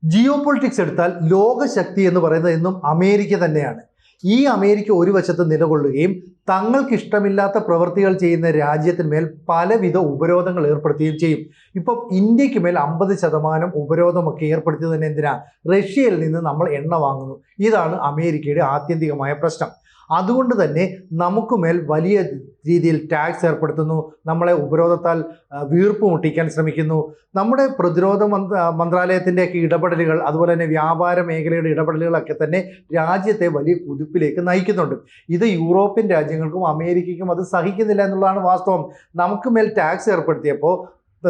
Jio politics എടുത്താൽ ലോകശക്തി എന്ന് പറയുന്നത് എന്നും അമേരിക്ക തന്നെയാണ്. ഈ അമേരിക്ക ഒരു വശത്ത് നിലകൊള്ളുകയും തങ്ങൾക്ക് ഇഷ്ടമില്ലാത്ത പ്രവൃത്തികൾ ചെയ്യുന്ന രാജ്യത്തിന്മേൽ പലവിധ ഉപരോധങ്ങൾ ഏർപ്പെടുത്തുകയും ചെയ്യും. ഇപ്പം ഇന്ത്യക്ക് മേൽ 50% ഉപരോധമൊക്കെ ഏർപ്പെടുത്തിയത് തന്നെ എന്തിനാ? റഷ്യയിൽ നിന്ന് നമ്മൾ എണ്ണ വാങ്ങുന്നു. ഇതാണ് അമേരിക്കയുടെ ആത്യന്തികമായ പ്രശ്നം. അതുകൊണ്ട് തന്നെ നമുക്ക് മേൽ വലിയ രീതിയിൽ ടാക്സ് ഏർപ്പെടുത്തുന്നു, നമ്മളെ ഉപരോധത്താൽ വീർപ്പ് മുട്ടിക്കാൻ ശ്രമിക്കുന്നു. നമ്മുടെ പ്രതിരോധ മന്ത്രാലയത്തിൻ്റെയൊക്കെ ഇടപെടലുകൾ, അതുപോലെ തന്നെ വ്യാപാര മേഖലയുടെ ഇടപെടലുകളൊക്കെ തന്നെ രാജ്യത്തെ വലിയ കുതിപ്പിലേക്ക് നയിക്കുന്നുണ്ട്. ഇത് യൂറോപ്യൻ രാജ്യങ്ങൾക്കും അമേരിക്കയ്ക്കും അത് സഹിക്കുന്നില്ല എന്നുള്ളതാണ് വാസ്തവം. നമുക്ക് മേൽ ടാക്സ് ഏർപ്പെടുത്തിയപ്പോൾ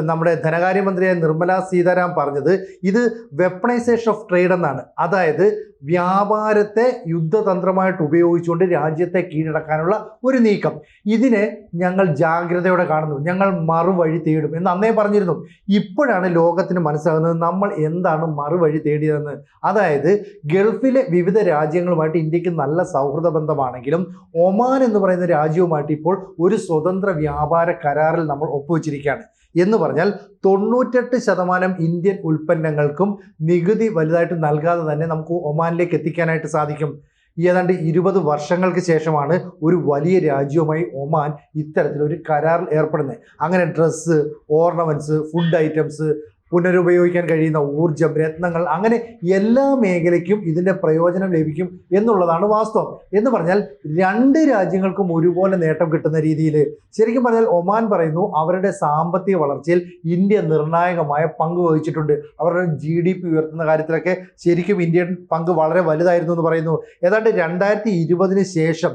നമ്മുടെ ധനകാര്യമന്ത്രിയായ നിർമ്മല സീതാരാമൻ പറഞ്ഞത് ഇത് വെപ്പണൈസേഷൻ ഓഫ് ട്രേഡ് എന്നാണ്. അതായത് വ്യാപാരത്തെ യുദ്ധതന്ത്രമായിട്ട് ഉപയോഗിച്ചുകൊണ്ട് രാജ്യത്തെ കീഴടക്കാനുള്ള ഒരു നീക്കം. ഇതിനെ ഞങ്ങൾ ജാഗ്രതയോടെ കാണുന്നു, ഞങ്ങൾ മറുവഴി തേടും എന്ന് അന്നേ പറഞ്ഞിരുന്നു. ഇപ്പോഴാണ് ലോകത്തിന് മനസ്സിലാകുന്നത് നമ്മൾ എന്താണ് മറുവഴി തേടിയതെന്ന്. അതായത് ഗൾഫിലെ വിവിധ രാജ്യങ്ങളുമായിട്ട് ഇന്ത്യക്ക് നല്ല സൗഹൃദ ബന്ധമാണെങ്കിലും ഒമാൻ എന്ന് പറയുന്ന രാജ്യവുമായിട്ട് ഇപ്പോൾ ഒരു സ്വതന്ത്ര വ്യാപാര കരാറിൽ നമ്മൾ ഒപ്പുവെച്ചിരിക്കുകയാണ്. എന്ന് പറഞ്ഞാൽ 98% ഇന്ത്യൻ ഉൽപ്പന്നങ്ങൾക്കും നികുതി വലുതായിട്ട് നൽകാതെ തന്നെ നമുക്ക് ഒമാനിലേക്ക് എത്തിക്കാനായിട്ട് സാധിക്കും. ഏതാണ്ട് 20 വർഷങ്ങൾക്ക് ശേഷമാണ് ഒരു വലിയ രാജ്യവുമായി ഒമാൻ ഇത്തരത്തിലൊരു കരാറിൽ ഏർപ്പെടുന്നത്. അങ്ങനെ ഡ്രസ്സ്, ഓർണമെന്റ്സ്, ഫുഡ് ഐറ്റംസ്, പുനരുപയോഗിക്കാൻ കഴിയുന്ന ഊർജം, രത്നങ്ങൾ, അങ്ങനെ എല്ലാ മേഖലയ്ക്കും ഇതിൻ്റെ പ്രയോജനം ലഭിക്കും എന്നുള്ളതാണ് വാസ്തവം. എന്ന് പറഞ്ഞാൽ രണ്ട് രാജ്യങ്ങൾക്കും ഒരുപോലെ നേട്ടം കിട്ടുന്ന രീതിയിൽ. ശരിക്കും പറഞ്ഞാൽ ഒമാൻ പറയുന്നു അവരുടെ സാമ്പത്തിക വളർച്ചയിൽ ഇന്ത്യ നിർണായകമായ പങ്ക് വഹിച്ചിട്ടുണ്ട്. അവരുടെ GDP ഉയർത്തുന്ന കാര്യത്തിലൊക്കെ ശരിക്കും ഇന്ത്യൻ പങ്ക് വളരെ വലുതായിരുന്നു എന്ന് പറയുന്നു. ഏതാണ്ട് 2020 ശേഷം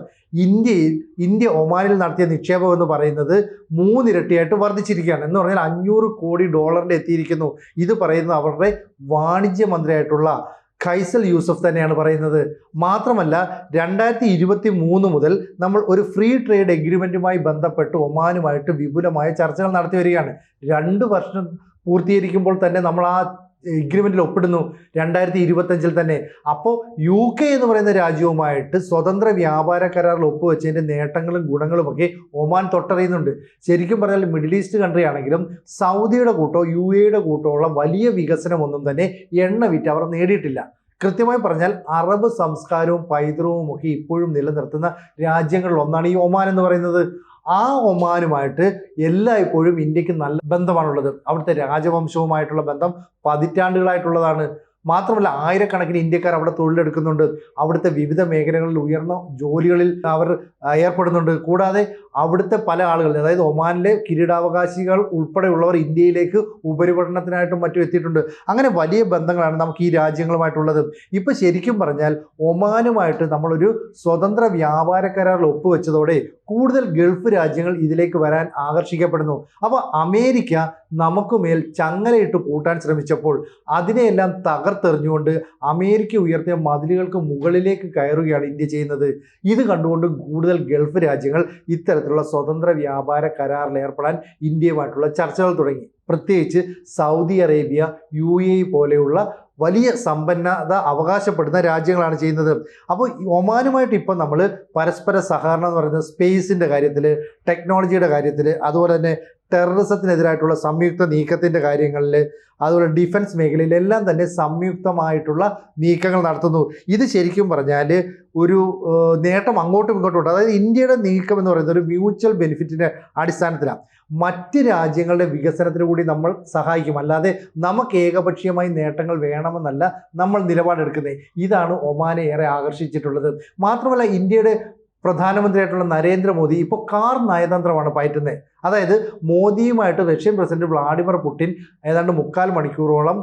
ഇന്ത്യ ഒമാനിൽ നടത്തിയ നിക്ഷേപം എന്ന് പറയുന്നത് 3 ഇരട്ടിയായിട്ട് വർദ്ധിച്ചിരിക്കുകയാണ്. എന്ന് പറഞ്ഞാൽ $500 കോടി എത്തിയിരിക്കുന്നു. ഇത് പറയുന്നത് അവരുടെ വാണിജ്യ മന്ത്രിയായിട്ടുള്ള ഖൈസൽ യൂസഫ് തന്നെയാണ് പറയുന്നത്. മാത്രമല്ല 2023 മുതൽ നമ്മൾ ഒരു ഫ്രീ ട്രേഡ് എഗ്രിമെൻറ്റുമായി ബന്ധപ്പെട്ട് ഒമാനുമായിട്ട് വിപുലമായ ചർച്ചകൾ നടത്തി വരികയാണ്. 2 വർഷം പൂർത്തീകരിക്കുമ്പോൾ തന്നെ നമ്മൾ ആ എഗ്രിമെൻറ്റിൽ ഒപ്പിടുന്നു 2025 തന്നെ. അപ്പോൾ UK എന്ന് പറയുന്ന രാജ്യവുമായിട്ട് സ്വതന്ത്ര വ്യാപാര കരാറിൽ ഒപ്പുവെച്ചതിൻ്റെ നേട്ടങ്ങളും ഗുണങ്ങളും ഒക്കെ ഒമാൻ തൊട്ടറിയുന്നുണ്ട്. ശരിക്കും പറഞ്ഞാൽ മിഡിൽ ഈസ്റ്റ് കൺട്രി ആണെങ്കിലും സൗദിയുടെ കൂട്ടോ UAEയുടെ കൂട്ടോ ഉള്ള വലിയ വികസനമൊന്നും തന്നെ എണ്ണ വിറ്റ് അവർ നേടിയിട്ടില്ല. കൃത്യമായി പറഞ്ഞാൽ അറബ് സംസ്കാരവും പൈതൃകവും ഒക്കെ ഇപ്പോഴും നിലനിർത്തുന്ന രാജ്യങ്ങളിൽ ഒന്നാണ് ഈ ഒമാൻ എന്ന് പറയുന്നത്. ആ ഒമാനുമായിട്ട് എല്ലായ്പ്പോഴും ഇന്ത്യക്ക് നല്ല ബന്ധമാണുള്ളത്. അവിടുത്തെ രാജവംശവുമായിട്ടുള്ള ബന്ധം പതിറ്റാണ്ടുകളായിട്ടുള്ളതാണ്. മാത്രമല്ല ആയിരക്കണക്കിന് ഇന്ത്യക്കാർ അവിടെ തൊഴിലെടുക്കുന്നുണ്ട്. അവിടുത്തെ വിവിധ മേഖലകളിൽ ഉയർന്ന ജോലികളിൽ അവർ ഏർപ്പെടുന്നുണ്ട്. കൂടാതെ അവിടുത്തെ പല ആളുകൾ, അതായത് ഒമാനിലെ കിരീടാവകാശികൾ ഉൾപ്പെടെയുള്ളവർ ഇന്ത്യയിലേക്ക് ഉപരിപഠനത്തിനായിട്ടും മറ്റും എത്തിയിട്ടുണ്ട്. അങ്ങനെ വലിയ ബന്ധങ്ങളാണ് നമുക്ക് ഈ രാജ്യങ്ങളുമായിട്ടുള്ളത്. ഇപ്പം ശരിക്കും പറഞ്ഞാൽ ഒമാനുമായിട്ട് നമ്മളൊരു സ്വതന്ത്ര വ്യാപാര കരാറിൽ ഒപ്പുവെച്ചതോടെ കൂടുതൽ ഗൾഫ് രാജ്യങ്ങൾ ഇതിലേക്ക് വരാൻ ആകർഷിക്കപ്പെടുന്നു. അപ്പോൾ അമേരിക്ക നമുക്ക് മേൽ ചങ്ങലയിട്ട് പൂട്ടാൻ ശ്രമിച്ചപ്പോൾ അതിനെയെല്ലാം തകർത്തെറിഞ്ഞുകൊണ്ട് അമേരിക്ക ഉയർത്തിയ മതിലുകൾക്ക് മുകളിലേക്ക് കയറുകയാണ് ഇന്ത്യ ചെയ്യുന്നത്. ഇത് കണ്ടുകൊണ്ട് കൂടുതൽ ഗൾഫ് രാജ്യങ്ങൾ ഇത്തരത്തിലുള്ള സ്വതന്ത്ര വ്യാപാര കരാറിൽ ഏർപ്പെടാൻ ഇന്ത്യയുമായിട്ടുള്ള ചർച്ചകൾ തുടങ്ങി. പ്രത്യേകിച്ച് സൗദി അറേബ്യ, UAE പോലെയുള്ള വലിയ സമ്പന്നത അവകാശപ്പെടുന്ന രാജ്യങ്ങളാണ് ചെയ്യുന്നത്. അപ്പോൾ ഒമാനുമായിട്ട് ഇപ്പം നമ്മൾ പരസ്പര സഹകരണം എന്ന് പറയുന്നത് സ്പേസിൻ്റെ കാര്യത്തിൽ, ടെക്നോളജിയുടെ കാര്യത്തിൽ, അതുപോലെ തന്നെ ടെററിസത്തിനെതിരായിട്ടുള്ള സംയുക്ത നീക്കത്തിൻ്റെ കാര്യങ്ങളിൽ, അതുപോലെ ഡിഫൻസ് മേഖലയിലെല്ലാം തന്നെ സംയുക്തമായിട്ടുള്ള നീക്കങ്ങൾ നടത്തുന്നു. ഇത് ശരിക്കും പറഞ്ഞാൽ ഒരു നേട്ടം അങ്ങോട്ടും ഇങ്ങോട്ടും ഉണ്ട്. അതായത് ഇന്ത്യയുടെ നീക്കം എന്ന് പറയുന്നത് ഒരു മ്യൂച്വൽ ബെനിഫിറ്റിൻ്റെ അടിസ്ഥാനത്തിലാണ്. മറ്റ് രാജ്യങ്ങളുടെ വികസനത്തിന് കൂടി നമ്മൾ സഹായിക്കും, അല്ലാതെ നമുക്ക് ഏകപക്ഷീയമായി നേട്ടങ്ങൾ വേണമെന്നല്ല നമ്മൾ നിലപാടെടുക്കുന്നത്. ഇതാണ് ഒമാനെ ഏറെ ആകർഷിച്ചിട്ടുള്ളത്. മാത്രമല്ല ഇന്ത്യയുടെ പ്രധാനമന്ത്രിയായിട്ടുള്ള നരേന്ദ്രമോദി ഇപ്പോൾ കാർ നയതന്ത്രമാണ് പയറ്റുന്നത്. അതായത് മോദിയുമായിട്ട് റഷ്യൻ പ്രസിഡന്റ് വ്ളാഡിമിർ പുടിൻ ഏതാണ്ട് 3/4 മണിക്കൂറോളം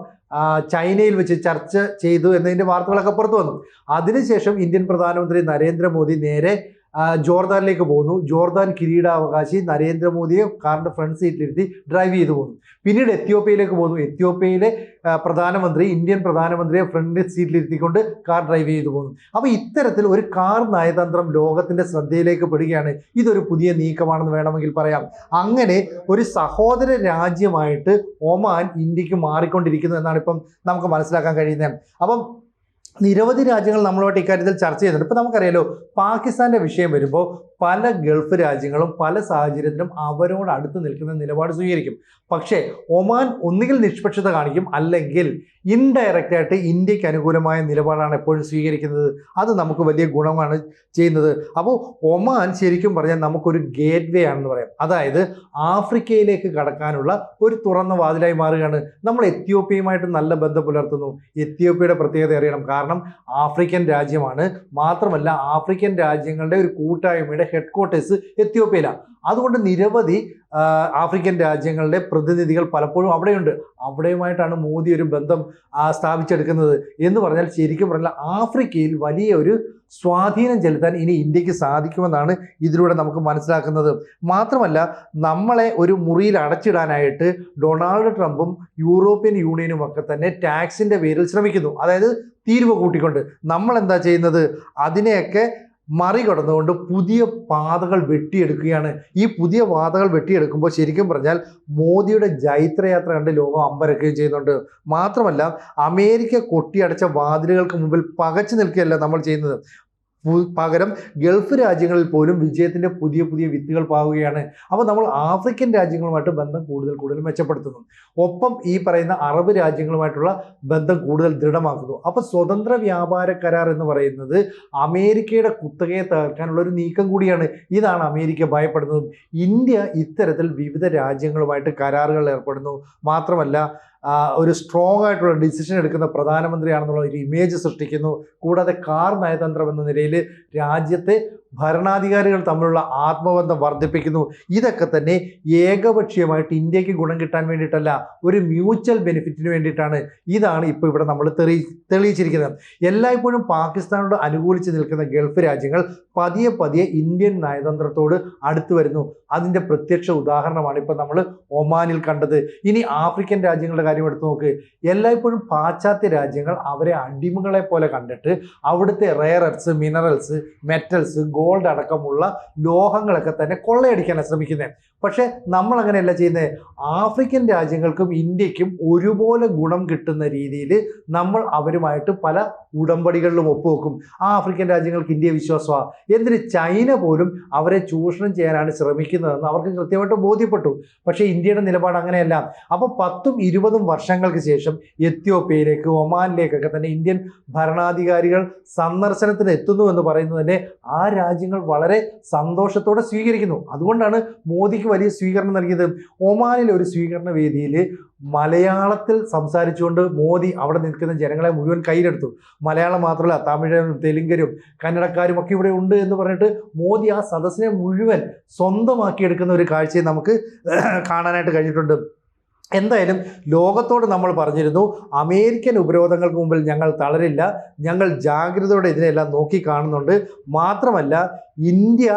ചൈനയിൽ വെച്ച് ചർച്ച ചെയ്തു എന്നതിൻ്റെ വാർത്തകളൊക്കെ പുറത്തു വന്നു. അതിനുശേഷം ഇന്ത്യൻ പ്രധാനമന്ത്രി നരേന്ദ്രമോദി നേരെ ജോർദാനിലേക്ക് പോകുന്നു. ജോർദാൻ കിരീടാവകാശി നരേന്ദ്രമോദിയെ കാറിൻ്റെ ഫ്രണ്ട് സീറ്റിലിരുത്തി ഡ്രൈവ് ചെയ്തു പോകുന്നു. പിന്നീട് എത്യോപ്യയിലേക്ക് പോകുന്നു. എത്യോപ്യയിലെ പ്രധാനമന്ത്രി ഇന്ത്യൻ പ്രധാനമന്ത്രിയെ ഫ്രണ്ട് സീറ്റിലിരുത്തിക്കൊണ്ട് കാർ ഡ്രൈവ് ചെയ്തു പോകുന്നു. അപ്പോൾ ഇത്തരത്തിൽ ഒരു കാർ നയതന്ത്രം ലോകത്തിൻ്റെ ശ്രദ്ധയിലേക്ക് പെടുകയാണ്. ഇതൊരു പുതിയ നീക്കമാണെന്ന് വേണമെങ്കിൽ പറയാം. അങ്ങനെ ഒരു സഹോദര രാജ്യമായിട്ട് ഒമാൻ ഇന്ത്യക്ക് മാറിക്കൊണ്ടിരിക്കുന്നു എന്നാണ് ഇപ്പം നമുക്ക് മനസ്സിലാക്കാൻ കഴിയുന്നത്. അപ്പം നിരവധി രാജ്യങ്ങൾ നമ്മളുമായിട്ട് ഇക്കാര്യത്തിൽ ചർച്ച ചെയ്യുന്നുണ്ട്. ഇപ്പോൾ നമുക്കറിയാലോ, പാകിസ്ഥാൻ്റെ വിഷയം വരുമ്പോൾ പല ഗൾഫ് രാജ്യങ്ങളും പല സാഹചര്യത്തിലും അവരോട് അടുത്ത് നിൽക്കുന്ന നിലപാട് സ്വീകരിക്കും. പക്ഷേ ഒമാൻ ഒന്നുകിൽ നിഷ്പക്ഷത കാണിക്കും, അല്ലെങ്കിൽ ഇൻഡയറക്റ്റ് ആയിട്ട് ഇന്ത്യക്ക് അനുകൂലമായ നിലപാടാണ് എപ്പോഴും സ്വീകരിക്കുന്നത്. അത് നമുക്ക് വലിയ ഗുണമാണ് ചെയ്യുന്നത്. അപ്പോൾ ഒമാൻ ശരിക്കും പറഞ്ഞാൽ നമുക്കൊരു ഗേറ്റ് വേ ആണെന്ന് പറയാം. അതായത് ആഫ്രിക്കയിലേക്ക് കടക്കാനുള്ള ഒരു തുറന്ന വാതിലായി മാറുകയാണ്. നമ്മൾ എത്യോപ്യയുമായിട്ട് നല്ല ബന്ധം പുലർത്തുന്നു. എത്യോപ്യയുടെ പ്രത്യേകത അറിയണം, കാരണം ആഫ്രിക്കൻ രാജ്യമാണ്. മാത്രമല്ല ആഫ്രിക്കൻ രാജ്യങ്ങളുടെ ഒരു കൂട്ടായ്മയുടെ ഹെഡ്ക്വാർട്ടേഴ്സ് എത്യോപ്യയിലാണ്. അതുകൊണ്ട് നിരവധി ആഫ്രിക്കൻ രാജ്യങ്ങളുടെ പ്രതിനിധികൾ പലപ്പോഴും അവിടെയുണ്ട്. അവിടെയുമായിട്ടാണ് മോദി ഒരു ബന്ധം സ്ഥാപിച്ചെടുക്കുന്നത്. എന്ന് പറഞ്ഞാൽ ശരിക്കും പറഞ്ഞാൽ ആഫ്രിക്കയിൽ വലിയ ഒരു സ്വാധീനം ചെലുത്താൻ ഇനി ഇന്ത്യക്ക് സാധിക്കുമെന്നാണ് ഇതിലൂടെ നമുക്ക് മനസ്സിലാക്കുന്നത്. മാത്രമല്ല നമ്മളെ ഒരു മുറിയിൽ അടച്ചിടാനായിട്ട് ഡൊണാൾഡ് ട്രംപും യൂറോപ്യൻ യൂണിയനും ഒക്കെ തന്നെ ടാക്സിൻ്റെ പേരിൽ ശ്രമിക്കുന്നു. അതായത് തീരുവ കൂട്ടിക്കൊണ്ട്. നമ്മൾ എന്താ ചെയ്യുന്നത്? അതിനെയൊക്കെ മറികടന്നുകൊണ്ട് പുതിയ പാതകൾ വെട്ടിയെടുക്കുകയാണ്. ഈ പുതിയ പാതകൾ വെട്ടിയെടുക്കുമ്പോൾ ശരിക്കും പറഞ്ഞാൽ മോദിയുടെ ജൈത്രയാത്ര കണ്ട് ലോകം അമ്പരക്കുകയും ചെയ്യുന്നുണ്ട്. മാത്രമല്ല അമേരിക്ക കൊട്ടിയടച്ച വാതിലുകൾക്ക് മുമ്പിൽ പകച്ചു നിൽക്കുകയല്ല നമ്മൾ ചെയ്യുന്നത്. പകരം ഗൾഫ് രാജ്യങ്ങളിൽ പോലും വിജയത്തിൻ്റെ പുതിയ പുതിയ വിത്തുകൾ പാവുകയാണ്. അപ്പോൾ നമ്മൾ ആഫ്രിക്കൻ രാജ്യങ്ങളുമായിട്ട് ബന്ധം കൂടുതൽ മെച്ചപ്പെടുത്തുന്നു. ഒപ്പം ഈ പറയുന്ന അറബ് രാജ്യങ്ങളുമായിട്ടുള്ള ബന്ധം കൂടുതൽ ദൃഢമാക്കുന്നു. അപ്പോൾ സ്വതന്ത്ര വ്യാപാര കരാർ എന്ന് പറയുന്നത് അമേരിക്കയുടെ കുത്തകയെ തകർക്കാനുള്ള ഒരു നീക്കം കൂടിയാണ്. ഇതാണ് അമേരിക്ക ഭയപ്പെടുന്നതും. ഇന്ത്യ ഇത്തരത്തിൽ വിവിധ രാജ്യങ്ങളുമായിട്ട് കരാറുകൾ ഏർപ്പെടുന്നു. മാത്രമല്ല ഒരു സ്ട്രോങ് ആയിട്ടുള്ള ഡിസിഷൻ എടുക്കുന്ന പ്രധാനമന്ത്രിയാണെന്നുള്ള ഒരു ഇമേജ് സൃഷ്ടിക്കുന്നു. കൂടാതെ കാർ നയതന്ത്രം എന്ന നിലയിൽ രാജ്യത്തെ ഭരണാധികാരികൾ തമ്മിലുള്ള ആത്മബന്ധം വർദ്ധിപ്പിക്കുന്നു. ഇതൊക്കെ തന്നെ ഏകപക്ഷീയമായിട്ട് ഇന്ത്യക്ക് ഗുണം കിട്ടാൻ വേണ്ടിയിട്ടല്ല, ഒരു മ്യൂച്വൽ ബെനിഫിറ്റിന് വേണ്ടിയിട്ടാണ്. ഇതാണ് ഇപ്പോൾ ഇവിടെ നമ്മൾ തെളിയിച്ചിരിക്കുന്നത്. എല്ലായ്പ്പോഴും പാകിസ്ഥാനോട് അനുകൂലിച്ച് നിൽക്കുന്ന ഗൾഫ് രാജ്യങ്ങൾ പതിയെ ഇന്ത്യൻ നയതന്ത്രത്തോട് അടുത്തു വരുന്നു. അതിൻ്റെ പ്രത്യക്ഷ ഉദാഹരണമാണ് ഇപ്പോൾ നമ്മൾ ഒമാനിൽ കണ്ടത്. ഇനി ആഫ്രിക്കൻ രാജ്യങ്ങളുടെ കാര്യം എടുത്തു നോക്ക്. എല്ലായ്പ്പോഴും പാശ്ചാത്യ രാജ്യങ്ങൾ അവരെ അടിമകളെ പോലെ കണ്ടിട്ട് അവിടുത്തെ rare earth's, minerals, metals, gold അടക്കമുള്ള ലോഹങ്ങളൊക്കെ തന്നെ കൊള്ളയടിക്കാനാണ് ശ്രമിക്കുന്നത്. പക്ഷേ നമ്മൾ അങ്ങനെയല്ല ചെയ്യുന്നത്. ആഫ്രിക്കൻ രാജ്യങ്ങൾക്കും ഇന്ത്യക്കും ഒരുപോലെ ഗുണം കിട്ടുന്ന രീതിയിൽ നമ്മൾ അവരുമായിട്ട് പല ഉടമ്പടികളിലും ഒപ്പുവെക്കും. ആ ആഫ്രിക്കൻ രാജ്യങ്ങൾക്ക് ഇന്ത്യ വിശ്വാസമാണ്. എന്തിന് ചൈന പോലും അവരെ ചൂഷണം ചെയ്യാനാണ് ശ്രമിക്കുന്നതെന്ന് അവർക്ക് കൃത്യമായിട്ട് ബോധ്യപ്പെട്ടു. പക്ഷേ ഇന്ത്യയുടെ നിലപാട് അങ്ങനെയല്ല. അപ്പോൾ 10-20 വർഷങ്ങൾക്ക് ശേഷം എത്യോപ്യയിലേക്ക്, ഒമാനിലേക്കൊക്കെ തന്നെ ഇന്ത്യൻ ഭരണാധികാരികൾ സന്ദർശനത്തിന് എത്തുന്നു എന്ന് പറയുന്നത് തന്നെ ആ രാജ്യങ്ങൾ വളരെ സന്തോഷത്തോടെ സ്വീകരിക്കുന്നു. അതുകൊണ്ടാണ് മോദിക്ക് വലിയ സ്വീകരണം നൽകിയത്. ഒമാനിലെ ഒരു സ്വീകരണ വേദിയിൽ മലയാളത്തിൽ സംസാരിച്ചുകൊണ്ട് മോദി അവിടെ നിൽക്കുന്ന ജനങ്ങളെ മുഴുവൻ കയ്യിലെടുത്തു. മലയാളം മാത്രമല്ല, തമിഴും തെലുങ്കരും കന്നഡക്കാരും ഒക്കെ ഇവിടെ ഉണ്ട് എന്ന് പറഞ്ഞിട്ട് മോദി ആ സദസ്സിനെ മുഴുവൻ സ്വന്തമാക്കിയെടുക്കുന്ന ഒരു കാഴ്ചയെ നമുക്ക് കാണാനായിട്ട് കഴിഞ്ഞിട്ടുണ്ട്. എന്തായാലും ലോകത്തോട് നമ്മൾ പറഞ്ഞിരുന്നു, അമേരിക്കൻ ഉപരോധങ്ങൾക്ക് മുമ്പിൽ ഞങ്ങൾ തളരില്ല, ഞങ്ങൾ ജാഗ്രതയോടെ ഇതിനെല്ലാം നോക്കി കാണുന്നുണ്ട്. മാത്രമല്ല India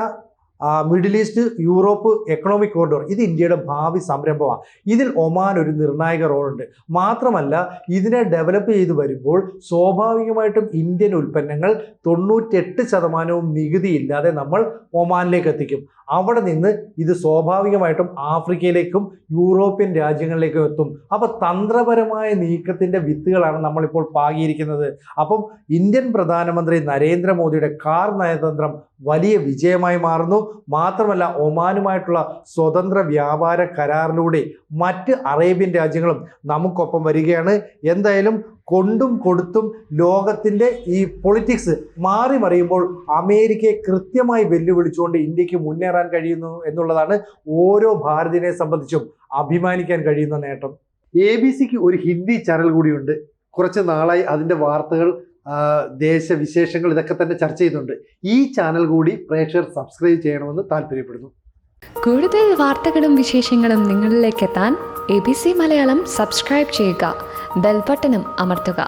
middle east Europe economic corridor ഇത് ഇന്ത്യയുടെ ഭാവി സംരംഭമാണ്. ഇതിൽ ഒമാൻ ഒരു നിർണായക റോളുണ്ട്. മാത്രമല്ല ഇതിനെ ഡെവലപ്പ് ചെയ്ത് വരുമ്പോൾ സ്വാഭാവികമായിട്ടും ഇന്ത്യൻ ഉൽപ്പന്നങ്ങൾ 98% നികുതി ഇല്ലാതെ നമ്മൾ ഒമാനിലേക്ക് എത്തിക്കും. അവിടെ നിന്ന് ഇത് സ്വാഭാവികമായിട്ടും ആഫ്രിക്കയിലേക്കും യൂറോപ്യൻ രാജ്യങ്ങളിലേക്കും എത്തും. അപ്പോൾ തന്ത്രപരമായ നീക്കത്തിൻ്റെ വിത്തുകളാണ് നമ്മളിപ്പോൾ പാകിയിരിക്കുന്നത്. അപ്പം ഇന്ത്യൻ പ്രധാനമന്ത്രി നരേന്ദ്രമോദിയുടെ കാർ നയതന്ത്രം വലിയ വിജയമായി മാറുന്നു. മാത്രമല്ല ഒമാനുമായിട്ടുള്ള സ്വതന്ത്ര വ്യാപാര കരാറിലൂടെ മറ്റ് അറേബ്യൻ രാജ്യങ്ങളും നമുക്കൊപ്പം വരികയാണ്. എന്തായാലും കൊണ്ടും കൊടുത്തും ലോകത്തിൻ്റെ ഈ പൊളിറ്റിക്സ് മാറി മറിയുമ്പോൾ അമേരിക്കയെ കൃത്യമായി വെല്ലുവിളിച്ചുകൊണ്ട് ഇന്ത്യക്ക് മുന്നേറാൻ കഴിയുന്നു എന്നുള്ളതാണ് ഓരോ ഭാരതീയനെ സംബന്ധിച്ചും അഭിമാനിക്കാൻ കഴിയുന്ന നേട്ടം. ABC-ക്ക് ഒരു ഹിന്ദി ചാനൽ കൂടിയുണ്ട്. കുറച്ച് നാളായി അതിൻ്റെ വാർത്തകൾ, ദേശവിശേഷങ്ങൾ ഇതൊക്കെ തന്നെ ചർച്ച ചെയ്യുന്നുണ്ട്. ഈ ചാനൽ കൂടി പ്രേക്ഷകർ സബ്സ്ക്രൈബ് ചെയ്യണമെന്ന് താല്പര്യപ്പെടുന്നു. കൂടുതൽ വാർത്തകളും വിശേഷങ്ങളും നിങ്ങളിലേക്ക് എത്താൻ ABC മലയാളം സബ്സ്ക്രൈബ് ചെയ്യുക, ബെൽ ബട്ടണും അമർത്തുക.